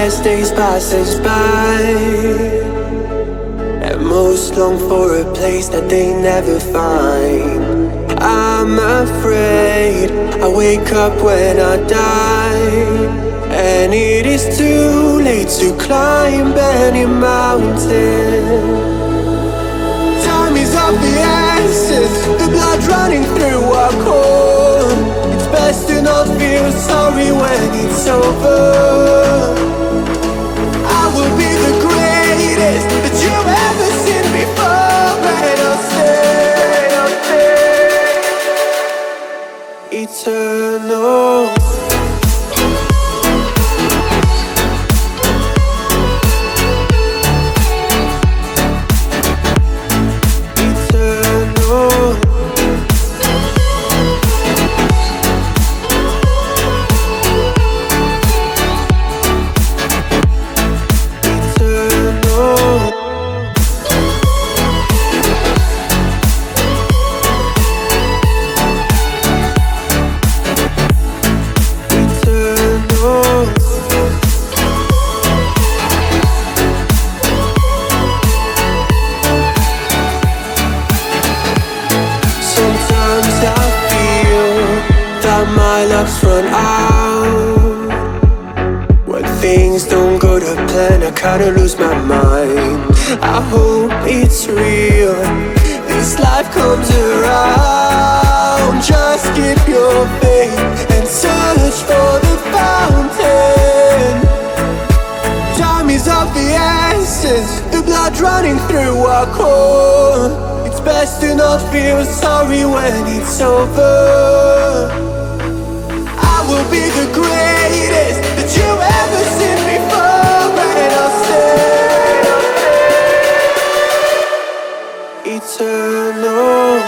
as days passes by, and most long for a place that they never find. I'm afraid I wake up when I die, and it is too late to climb any mountain. Time is of the essence, the blood running through our core. It's best to not feel sorry when it's over. I will be the greatest that you've ever seen before, and I'll stay eternal. My luck's run out. When things don't go to plan, I kinda lose my mind. I hope it's real, this life comes around. Just keep your faith and search for the fountain. Time is of the essence, the blood running through our core. It's best to not feel sorry when it's over. Will be the greatest that you've ever seen before, and I'll stay eternal.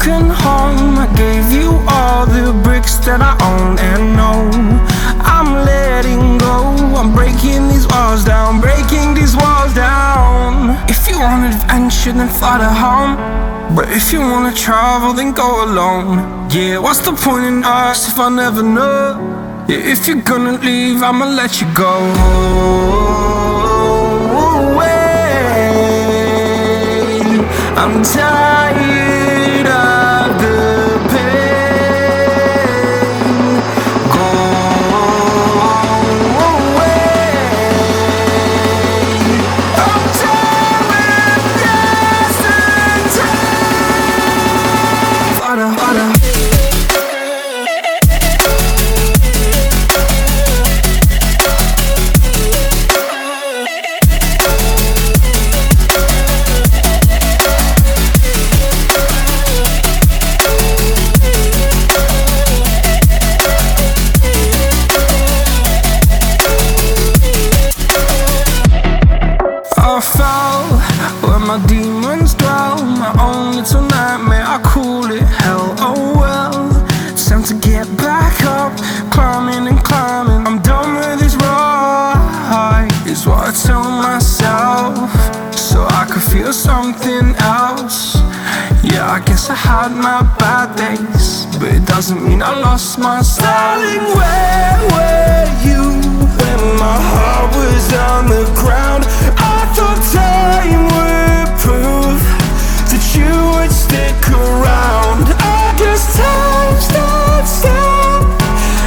broken home. I gave you all the bricks that I own and know. I'm letting go, I'm breaking these walls down, breaking these walls down. If you want adventure, then fly to home. But if you wanna travel, then go alone. Yeah, what's the point in us if I never know? Yeah, if you're gonna leave, I'ma let you go. I'm tired of the pain. Go away. I'm tired of yesterday. Harder, harder. I fell where my demons dwell. My own little nightmare, I call it hell. Oh well, it's time to get back up. Climbing and climbing, I'm done with this ride, is what I tell myself, so I could feel something else. Yeah, I guess I had my bad days, but it doesn't mean I lost my style. Darling, where were you when my heart was on the ground? I thought time would prove that you would stick around. I guess time stops down,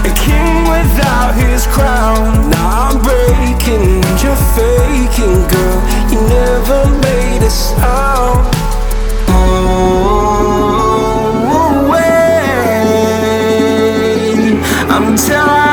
a king without his crown. Now I'm breaking and you're faking, girl. You never made a sound. Oh, wait, I'm tired.